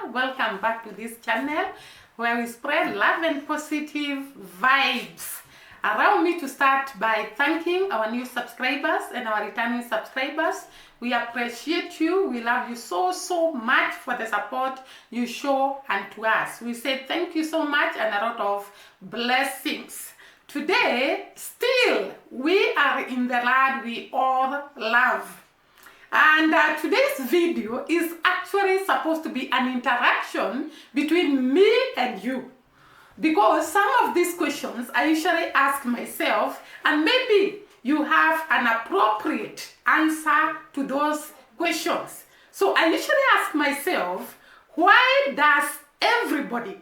Welcome back to this channel where we spread love and positive vibes. Allow me to start by thanking our new subscribers and our returning subscribers. We appreciate you. We love you so much for the support you show unto us. We say thank you so much and a lot of blessings. Today, still, we are in the land we all love. And today's video is actually supposed to be an interaction between me and you. Because some of these questions I usually ask myself, and maybe you have an appropriate answer to those questions. So I usually ask myself, why does everybody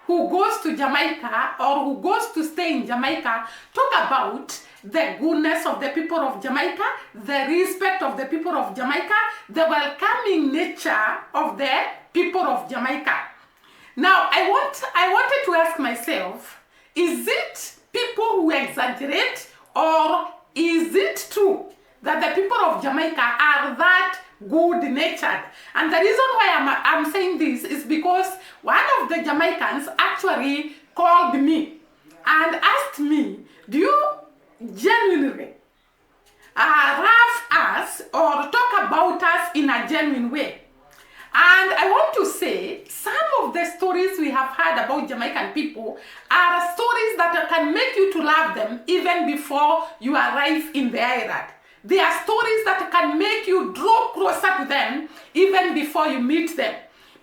who goes to Jamaica or who goes to stay in Jamaica talk about the goodness of the people of Jamaica, the respect of the people of Jamaica, the welcoming nature of the people of Jamaica? Now, I wanted to ask myself, is it people who exaggerate, or is it true that the people of Jamaica are that good-natured? And the reason why I'm saying this is because one of the Jamaicans actually called me and asked me, do you genuinely love us or talk about us in a genuine way? And I want to say, some of the stories we have heard about Jamaican people are stories that can make you to love them even before you arrive in the island. They are stories that can make you draw closer to them even before you meet them.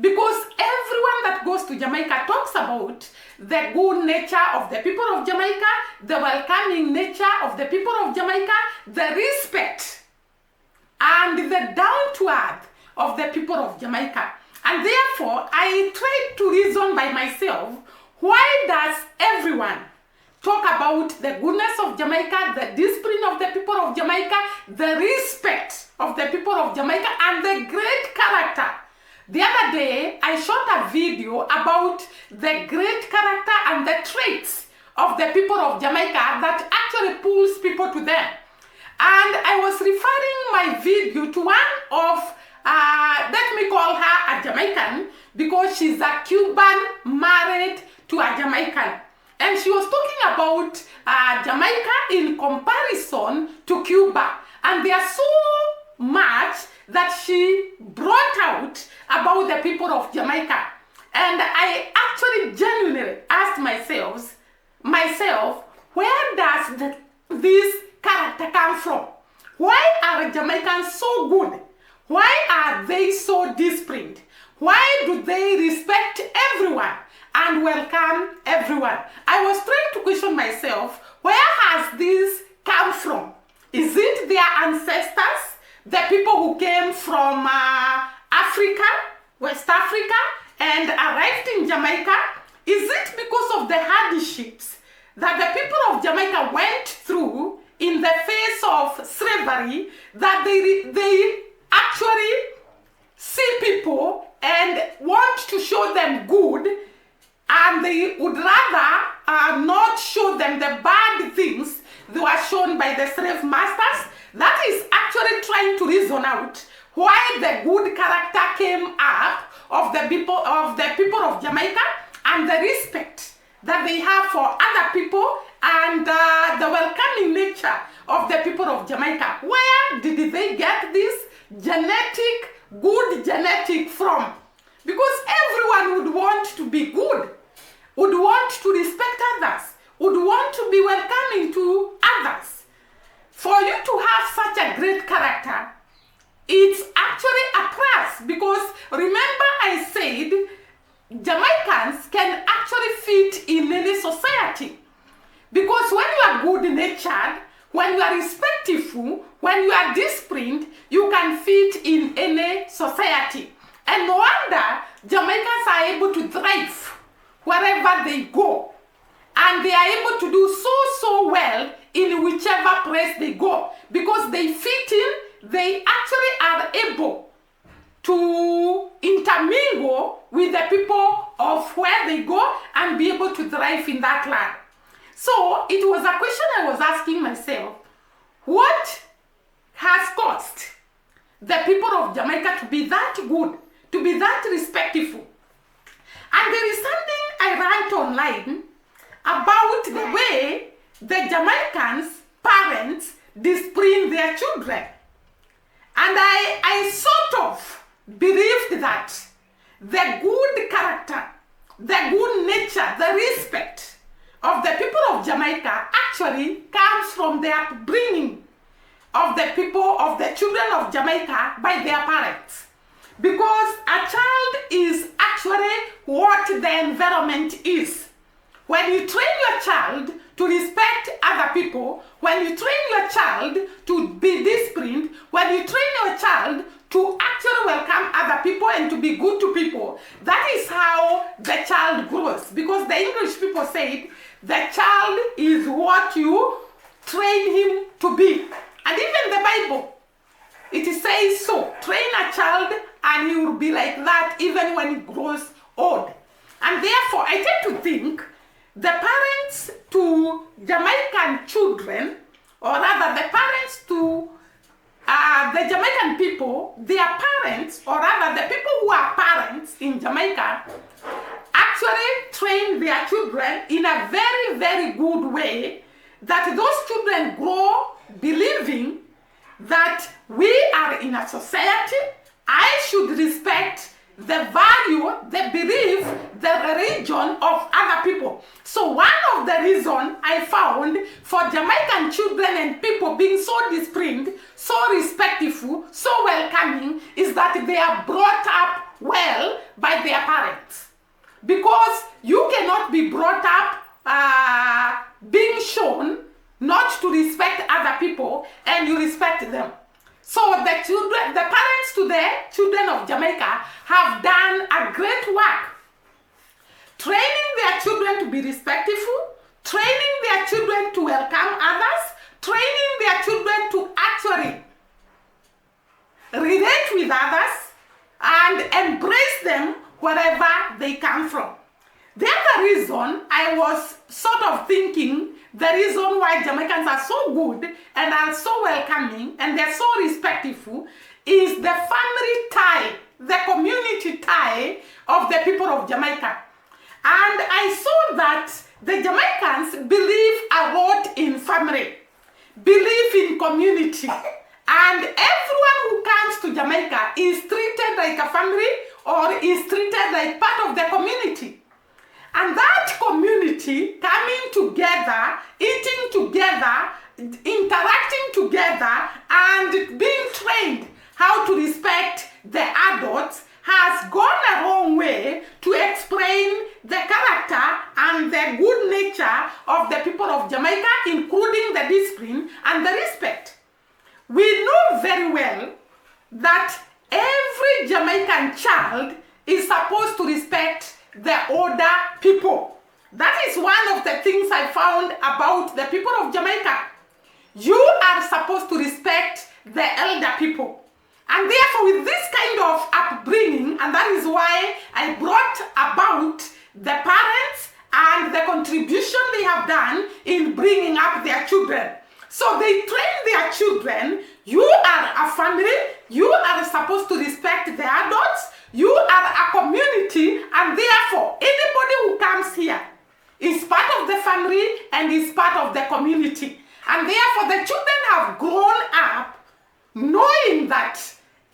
Because everyone that goes to Jamaica talks about the good nature of the people of Jamaica, the welcoming nature of the people of Jamaica, the respect and the down-to-earth of the people of Jamaica. And therefore, I try to reason by myself, why does everyone talk about the goodness of Jamaica, the discipline of the people of Jamaica, the respect of the people of Jamaica, and the great character? The other day, I shot a video about the great character and the traits of the people of Jamaica that actually pulls people to them. And I was referring my video to one of, let me call her a Jamaican, because she's a Cuban married to a Jamaican. And she was talking about Jamaica in comparison to Cuba. And there's so much that she brought out about the people of Jamaica. And I actually genuinely asked myself, where does this character come from? Why are Jamaicans so good? Why are they so disciplined? Why do they respect everyone and welcome everyone? I was trying to question myself, where has this come from? Is it their ancestors? The people who came from Africa, West Africa, and arrived in Jamaica? Is it because of the hardships that the people of Jamaica went through in the face of slavery, that they actually see people and want to show them good, and they would rather not show them the bad things they were shown by the slave masters? That is actually trying to reason out why the good character came up of the people of Jamaica, and the respect that they have for other people, and the welcoming nature of the people of Jamaica. Where did they get this good genetic from? Because everyone would want to be good, would want to respect others, would want to be welcoming to others. For you to have such a great character, it's actually a plus, because remember I said Jamaicans can actually fit in any society. Because when you are good-natured, when you are respectful, when you are disciplined, you can fit in any society. And no wonder Jamaicans are able to thrive wherever they go. And they are able to do so well in whichever place they go. Because they fit in, they actually are able to intermingle with the people of where they go and be able to thrive in that land. So it was a question I was asking myself, what has caused the people of Jamaica to be that good, to be that respectful, And there is something I read online about the way the Jamaicans, parents, discipline their children. And I sort of believed that the good character, the good nature, the respect of the people of Jamaica actually comes from the upbringing of the people, of the children of Jamaica by their parents. Because a child is actually what the environment is. When you train your child to respect other people, when you train your child to be disciplined, when you train your child to actually welcome other people and to be good to people, that is how the child grows. Because the English people said, the child is what you train him to be. And even the Bible, it says so. Train a child and he will be like that even when he grows old. And therefore, I tend to think the parents to Jamaican children, or rather the parents to the Jamaican people, their parents, or rather the people who are parents in Jamaica, actually train their children in a very, very good way, that those children grow believing that we are in a society. I should respect the value, the belief, the religion of other people. So one of the reasons I found for Jamaican children and people being so disciplined, so respectful, so welcoming, is that they are brought up well by their parents. Because you cannot be brought up being shown not to respect other people and you respect them. So the children, the parents to the children of Jamaica have done a great work, training their children to be respectful, training their children to welcome others, training their children to actually relate with others and embrace them wherever they come from. The other reason I was sort of thinking, the reason why Jamaicans are so good and are so welcoming and they're so respectful, is the family tie, the community tie of the people of Jamaica. And I saw that the Jamaicans believe a lot in family, believe in community. And everyone who comes to Jamaica is treated like a family or is treated like part of the community. And that community coming together, eating together, interacting together, and being trained how to respect the adults has gone a long way to explain the character and the good nature of the people of Jamaica, including the discipline and the respect. We know very well that every Jamaican child is supposed to respect the older people. That is one of the things I found about the people of Jamaica. You are supposed to respect the elder people. And therefore, with this kind of upbringing, and that is why I brought about the parents and the contribution they have done in bringing up their children. So they train their children. You are a family. You are supposed to respect the adults. You are a community, and therefore, anybody who comes here is part of the family and is part of the community. And therefore, the children have grown up knowing that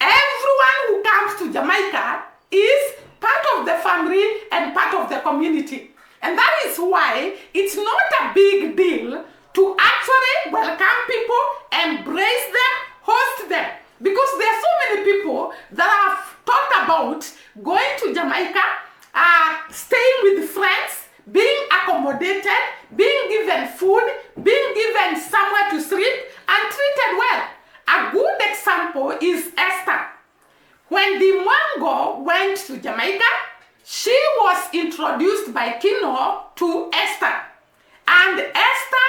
everyone who comes to Jamaica is part of the family and part of the community. And that is why it's not a big deal to actually welcome people, embrace them, host them. Because there are so many people that have thought about going to Jamaica, staying with friends, being accommodated, being given food, being given somewhere to sleep, and treated well. A good example is Esther. When the Mwango went to Jamaica, she was introduced by Kino to Esther. And Esther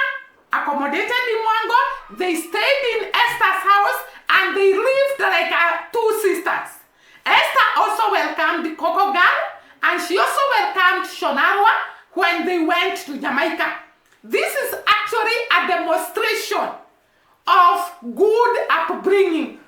accommodated the Mwango. They stayed in Esther's house and they lived like two sisters. Esther also welcomed Coco Girl, and she also welcomed Shonarwa when they went to Jamaica. This is actually a demonstration of good upbringing,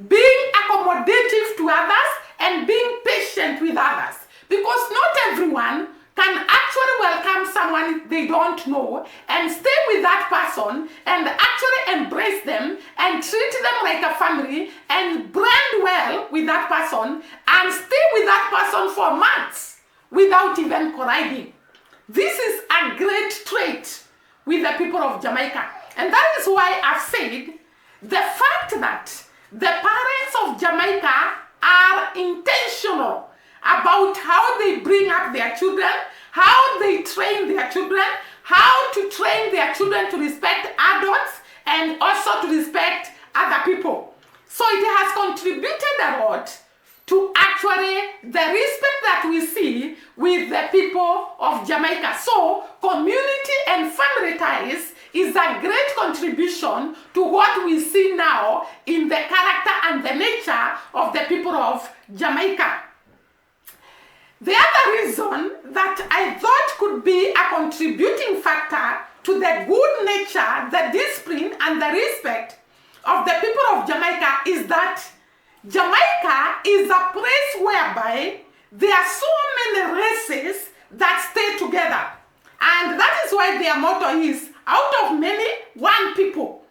being accommodative to others and being patient with others. because not everyone can actually welcome someone they don't know and stay with that person and actually embrace them and treat them like a family and blend well with that person and stay with that person for months without even colliding. This is a great trait with the people of Jamaica. And that is why I've said the fact that the parents of Jamaica are intentional about how they bring up their children, how they train their children, how to train their children to respect adults and also to respect other people. So it has contributed a lot to actually the respect that we see with the people of Jamaica. So community and family ties is a great contribution to what we see now in the character and the nature of the people of Jamaica. The other reason that I thought could be a contributing factor to the good nature, the discipline, and the respect of the people of Jamaica is that Jamaica is a place whereby there are so many races that stay together. And that is why their motto is, out of many, one people.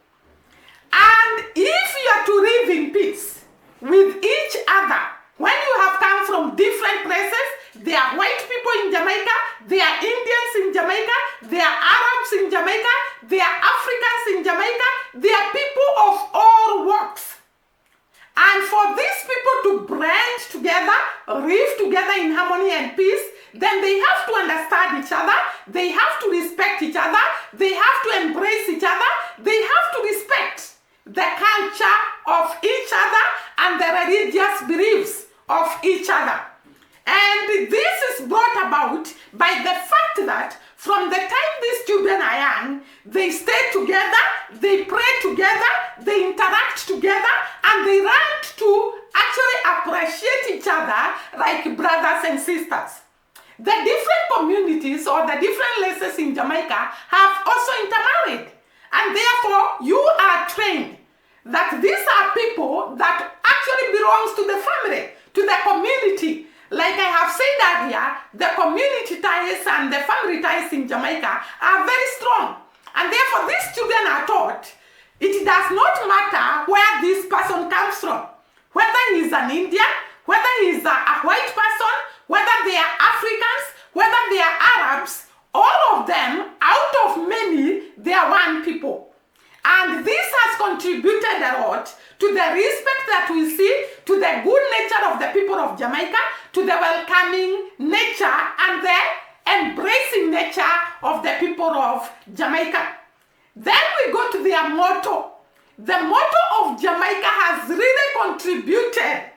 And if you are to live in peace with each other, when you have come from different places, there are white people in Jamaica, there are Indians in Jamaica, there are Arabs in Jamaica, there are Africans in Jamaica, there are people of all walks. And for these people to blend together, live together in harmony and peace, then they have to understand each other, they have to respect each other, they have to embrace each other, they have to respect the culture of each other and the religious beliefs of each other. And this is brought about by the fact that from the time these children are young, they stay together, they pray together, they interact together, and they learn to actually appreciate each other like brothers and sisters. The different communities or the different races in Jamaica have also intermarried. And therefore, you are trained that these are people that actually belongs to the family, to the community. Like I have said earlier, the community ties and the family ties in Jamaica are very strong. And therefore, these children are taught it does not matter where this person comes from. Whether he's an Indian, whether he's a white person, whether they are Africans, whether they are Arabs, all of them, out of many, they are one people. And this has contributed a lot to the respect that we see, to the good nature of the people of Jamaica, to the welcoming nature and the embracing nature of the people of Jamaica. Then we go to their motto. The motto of Jamaica has really contributed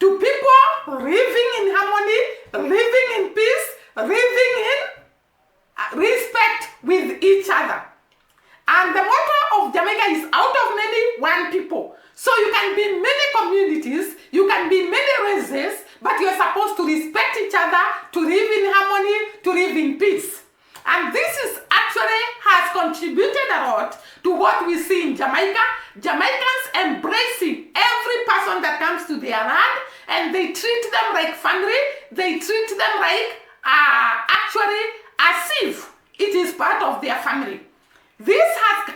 to people living in harmony, living in peace, living in respect with each other. And the motto of Jamaica is out of many, one people. So you can be many communities, you can be many races, but you're supposed to respect each other, to live in harmony, to live in peace. And this is actually has contributed a lot to what we see in Jamaica. Jamaicans embracing every person that comes to their land, and they treat them like family, they treat them like actually as if it is part of their family. This has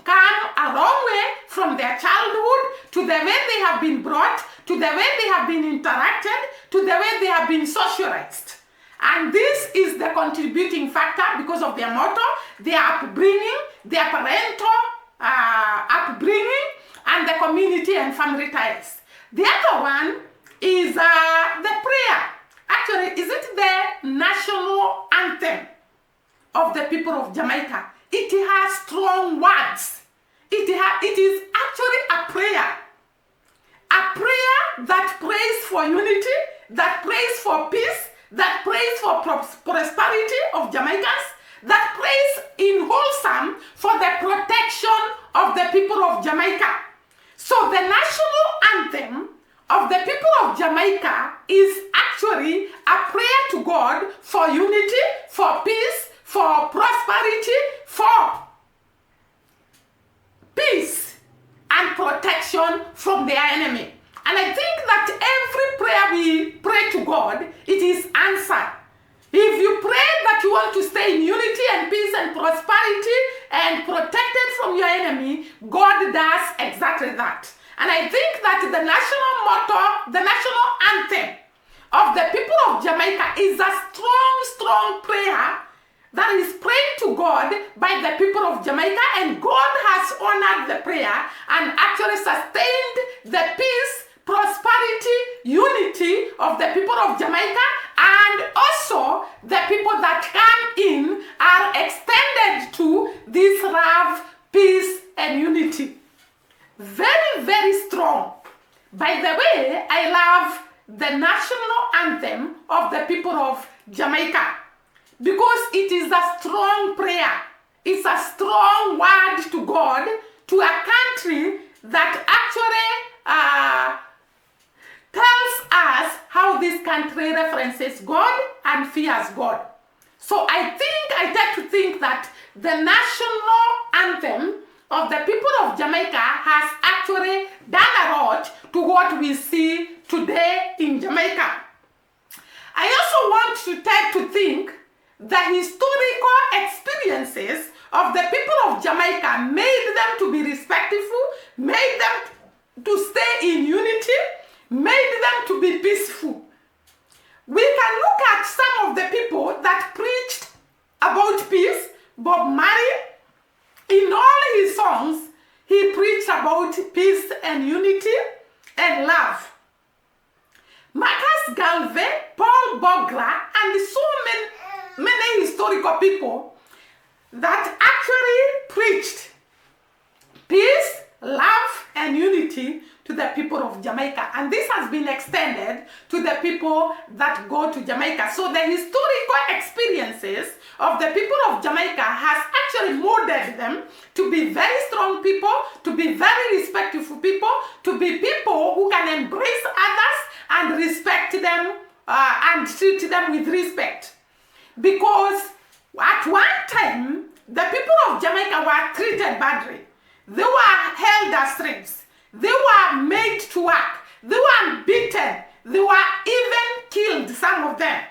come a long way from their childhood to the way they have been brought, to the way they have been interacted, to the way they have been socialized. And this is the contributing factor because of their motto, their upbringing, their parental upbringing, and the community and family ties. The other one is the prayer. Actually, is it the national anthem of the people of Jamaica? It has strong words. It is actually a prayer that prays for unity, that prays for peace, that prays for prosperity of Jamaicans, that prays in wholesome for the protection of the people of Jamaica. So the national anthem of the people of Jamaica is actually a prayer to God for unity, for peace, for prosperity, for peace and protection from their enemy. And I think that every prayer prayer we pray to God, it is answered. If you pray that you want to stay in unity and peace and prosperity and protected from your enemy, God does exactly that. And I think that the national motto, the national anthem of the people of Jamaica is a strong, strong prayer that is prayed to God by the people of Jamaica, and God has honored the prayer and actually sustained the peace, prosperity, unity of the people of Jamaica, and also the people that come in are extended to this love, peace, and unity. Very, very strong. By the way, I love the national anthem of the people of Jamaica because it is a strong prayer. It's a strong word to God, to a country that actually tells us how this country references God and fears God. So I tend to think that the national anthem of the people of Jamaica has actually done a lot to what we see today in Jamaica. I also want to tend to think the historical experiences of the people of Jamaica made them to be respectful, made them to stay in unity, made them to be peaceful. We can look at some of the people that preached about peace. Bob Marley, in all his songs, he preached about peace and unity and love. Marcus Garvey, Paul Bogra, and so many historical people that actually preached peace, love, and unity to the people of Jamaica. And this has been extended to the people that go to Jamaica. So the historical experiences of the people of Jamaica has actually molded them to be very strong people, to be very respectful people, to be people who can embrace others and respect them and treat them with respect. Because at one time, the people of Jamaica were treated badly. They were held as slaves. They were made to work. They were beaten. They were even killed, some of them.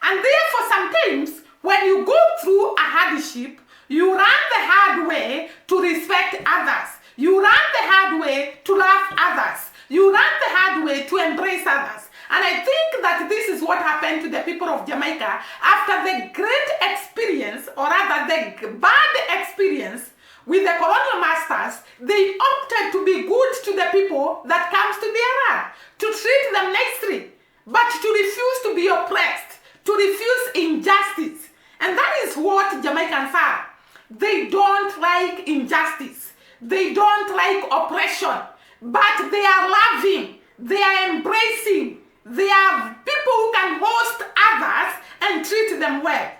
And therefore, sometimes, when you go through a hardship, you run the hard way to respect others. You run the hard way to love others. You run the hard way to embrace others. And I think that this is what happened to the people of Jamaica after the great experience, or rather the bad experience with the colonial masters. They opted to be good to the people that comes to their land, to treat them nicely, but to refuse to be oppressed, to refuse injustice. And that is what Jamaicans are. They don't like injustice. They don't like oppression, but they are loving, they are embracing. They are people who can host others and treat them well.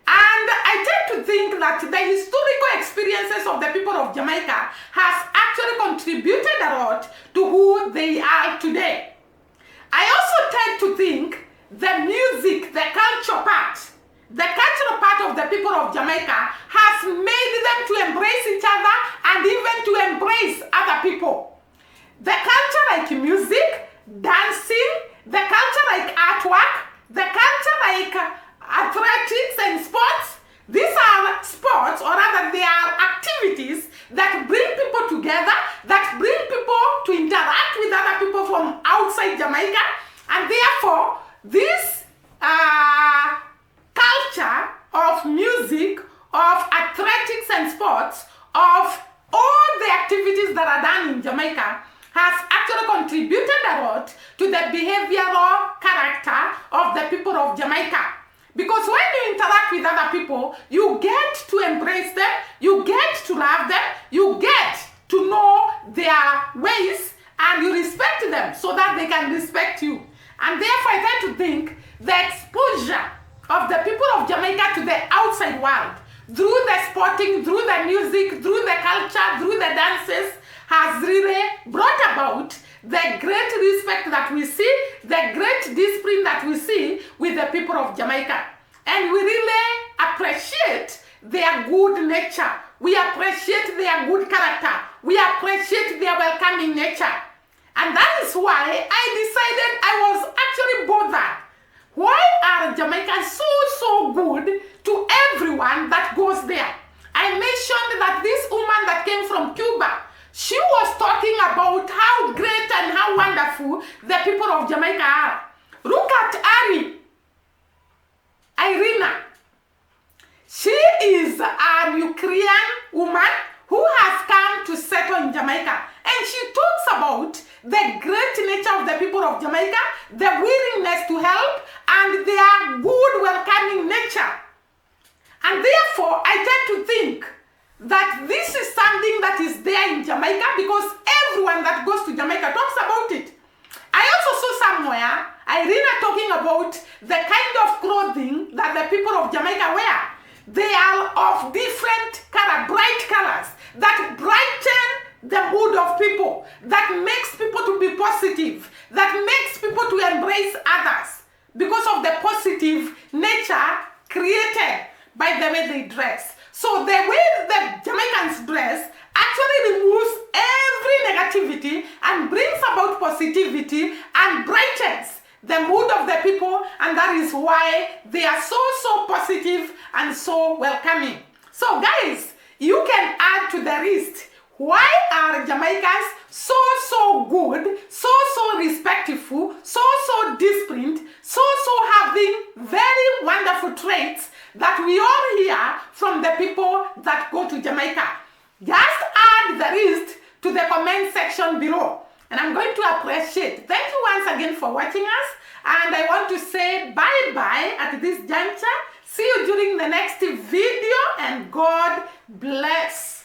And I tend to think that the historical experiences of the people of Jamaica has actually contributed a lot to who they are today. I also tend to think the music, the cultural part of the people of Jamaica has made them to embrace each other and even to embrace other people. The culture like music, dancing, the culture like artwork, the culture like athletics and sports. These are sports, or rather they are activities that bring people together, that bring people to interact with other people from outside Jamaica. And therefore, this culture of music, of athletics and sports, of all the activities that are done in Jamaica has actually contributed a lot to the behavioral character of the people of Jamaica. Because when you interact with other people, you get to embrace them, you get to love them, you get to know their ways, and you respect them so that they can respect you. And therefore, I tend to think the exposure of the people of Jamaica to the outside world, through the sporting, through the music, through the culture, through the dances, has really brought about the great respect that we see, the great discipline that we see with the people of Jamaica. And we really appreciate their good nature. We appreciate their good character. We appreciate their welcoming nature. And that is why I decided I was actually bothered. Why are Jamaicans so good to everyone that goes there? I mentioned that this woman that came from Cuba, she was talking about how great and how wonderful the people of Jamaica are. Look at Irina. She is a Ukrainian woman who has come to settle in Jamaica. And she talks about the great nature of the people of Jamaica, the willingness to help, and their good, welcoming nature. And therefore, I tend to think that this is something that is there in Jamaica because everyone that goes to Jamaica talks about it. I also saw somewhere Irina talking about the kind of clothing that the people of Jamaica wear. They are of different color, bright colors that brighten the mood of people, that makes people to be positive, that makes people to embrace others because of the positive nature created by the way they dress. So the way the Jamaicans dress actually removes every negativity and brings about positivity and brightens the mood of the people, and that is why they are so positive and so welcoming. So guys, you can add to the list. Why are Jamaicans so good, so respectful, so disciplined, so having very wonderful traits that we all hear from the people that go to Jamaica? Just add the list to the comment section below, and I'm going to appreciate. Thank you once again for watching us, and I want to say bye-bye at this juncture. See you during the next video, and God bless.